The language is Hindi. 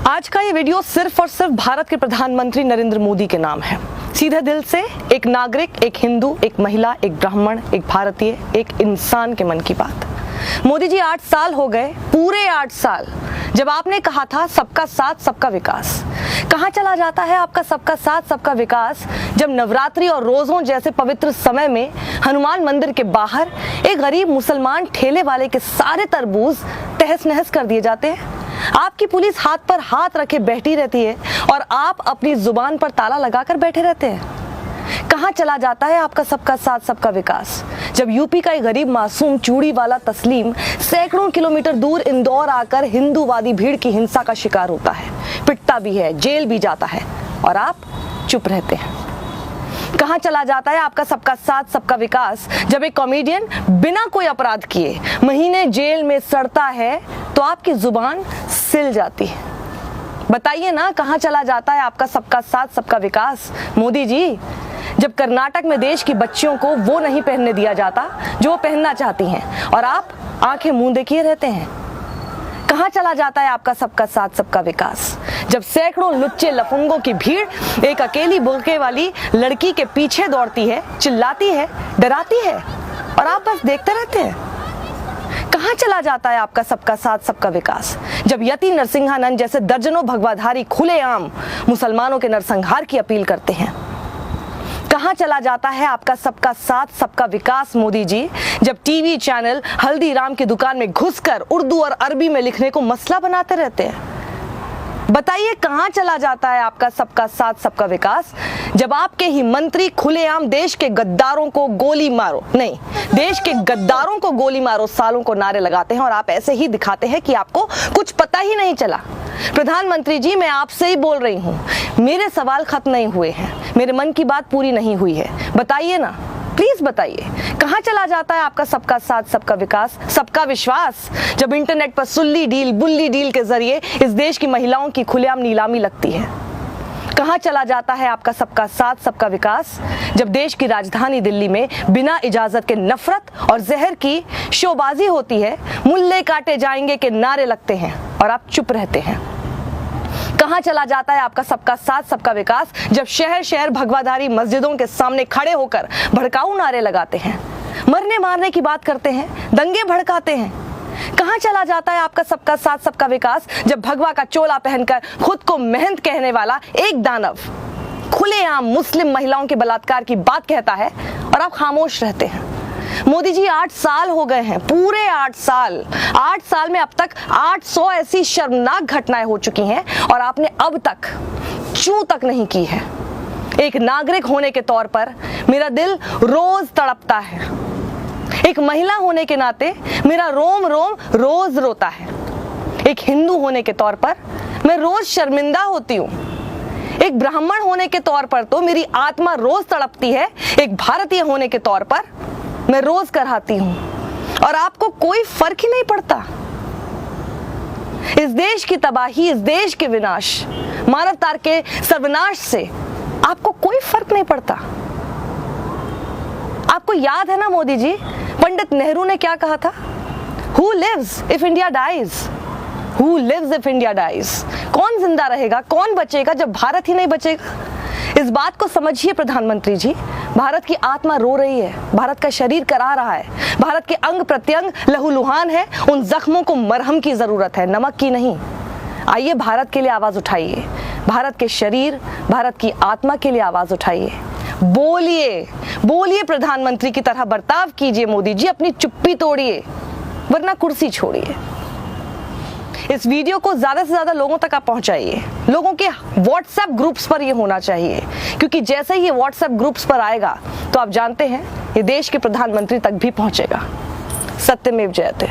आज का ये वीडियो सिर्फ और सिर्फ भारत के प्रधानमंत्री नरेंद्र मोदी के नाम है। सीधे दिल से एक नागरिक, एक हिंदू, एक महिला, एक ब्राह्मण, एक भारतीय, एक इंसान के मन की बात। मोदी जी 8 साल हो गए, पूरे 8 साल, जब आपने कहा था सबका साथ सबका विकास। कहाँ चला जाता है आपका सबका साथ सबका विकास, जब नवरात्रि और रोजों जैसे पवित्र समय में हनुमान मंदिर के बाहर एक गरीब मुसलमान ठेले वाले के सारे तरबूज तहस नहस कर दिए जाते हैं। आपकी पुलिस हाथ पर हाथ रखे बैठी रहती है और आप अपनी जुबान पर ताला लगाकर बैठे रहते हैं। कहाँ चला जाता है आपका सबका साथ सबका विकास, जब यूपी का एक गरीब मासूम चूड़ी वाला तस्लीम सैकड़ों किलोमीटर दूर इंदौर आकर हिंदूवादी भीड़ की हिंसा का शिकार होता है, पिटता भी है, जेल भी जाता है और आप चुप रहते हैं। कहाँ चला जाता है आपका सबका साथ सबका विकास, जब एक कॉमेडियन बिना कोई अपराध किए महीने जेल में सड़ता है तो आपकी जुबान सिल जाती है। बताइए ना, कहाँ चला जाता है आपका सबका साथ सबका विकास मोदी जी, जब कर्नाटक में देश की बच्चियों को वो नहीं पहनने दिया जाता जो वो पहनना चाहती हैं और आप आंखें मूंदे किए रहते हैं। कहाँ चला जाता है आपका सबका साथ सबका विकास, जब सैकड़ों लुच्चे लफंगों की भीड़ एक अकेली बुर्के वाली लड़की के पीछे दौड़ती है, चिल्लाती है, डराती है और आप बस देखते रहते हैं। कहाँ चला जाता है आपका सबका साथ सबका विकास, जब यति नरसिंहानंद जैसे दर्जनों भगवाधारी खुलेआम मुसलमानों के नरसंहार की अपील करते हैं। कहाँ चला जाता है आपका सबका साथ सबका विकास मोदी जी, जब टीवी चैनल हल्दीराम की दुकान में घुसकर उर्दू और अरबी में लिखने को मसला बनाते रहते हैं। बताइए, कहाँ चला जाता है आपका सबका साथ सबका विकास, जब आपके ही मंत्री खुलेआम देश के गद्दारों को गोली मारो, नहीं, देश के गद्दारों को गोली मारो सालों को नारे लगाते हैं और आप ऐसे ही दिखाते हैं कि आपको कुछ पता ही नहीं चला। प्रधानमंत्री जी, मैं आपसे ही बोल रही हूँ, मेरे सवाल खत्म नहीं हुए हैं, मेरे मन की बात पूरी नहीं हुई है। बताइए ना, प्लीज बताइए, कहाँ चला जाता है आपका सबका साथ सबका विकास, सबका विश्वास, जब इंटरनेट पर सुल्ली डील बुल्ली डील के जरिए इस देश की महिलाओं की खुलेआम नीलामी लगती है। कहाँ चला जाता है आपका सबका साथ सबका विकास, जब देश की राजधानी दिल्ली में बिना इजाजत के नफरत और जहर की शोबाजी होती है, मुल्ले काटे जाएंगे के नारे लगते हैं और आप चुप रहते हैं। कहाँ चला जाता है आपका सबका साथ सबका विकास, जब शहर शहर भगवाधारी मस्जिदों के सामने खड़े होकर भड़काऊ नारे लगाते हैं, मरने मारने की बात करते हैं, दंगे भड़काते हैं। कहाँ चला जाता है आपका सबका साथ सबका विकास, जब भगवा का चोला पहनकर खुद को महंत कहने वाला एक दानव खुलेआम मुस्लिम महिलाओं के बलात्कार की बात कहता है और आप खामोश रहते हैं। मोदी जी 8 साल हो गए हैं, पूरे 8 साल। 8 साल में अब तक 800 ऐसी शर्मनाक घटनाएं हो चुकी हैं और आपने अब तक चूं तक नहीं की है। एक नागरिक होने के तौर पर मेरा दिल रोज तड़पता है, एक महिला होने के नाते मेरा रोम रोम रोज रोता है, एक हिंदू होने के तौर पर मैं रोज शर्मिंदा होती हूँ, एक ब्राह्मण होने के तौर पर तो मेरी आत्मा रोज तड़पती है, एक भारतीय होने के तौर पर मैं रोज कराहती हूं और आपको कोई फर्क ही नहीं पड़ता। इस देश की तबाही, इस देश के विनाश, मानवता के सर्वनाश से आपको कोई फर्क नहीं पड़ता। आपको याद है ना मोदी जी, पंडित नेहरू ने क्या कहा था? Who lives if India dies? Who lives if India dies? कौन जिंदा रहेगा, कौन बचेगा जब भारत ही नहीं बचेगा? इस बात को समझिए प्रधानमंत्री जी, भारत की आत्मा रो रही है, भारत का शरीर करा रहा है, भारत के अंग प्रत्यंग लहूलुहान है, उन जख्मों को मरहम की जरूरत है, नमक की नहीं। आइए भारत के लिए आवाज उठाइए, भारत के शरीर, भारत की आत्मा के लिए आवाज उठाइए। बोलिए, बोलिए, प्रधानमंत्री की तरह बर्ताव कीजिए मोदी जी, अपनी चुप्पी तोड़िए वरना कुर्सी छोड़िए। इस वीडियो को ज्यादा से ज्यादा लोगों तक आप पहुंचाइए, लोगों के व्हाट्सएप ग्रुप्स पर ये होना चाहिए, क्योंकि जैसे ही ये व्हाट्सएप ग्रुप्स पर आएगा तो आप जानते हैं ये देश के प्रधानमंत्री तक भी पहुंचेगा। सत्यमेव जयते।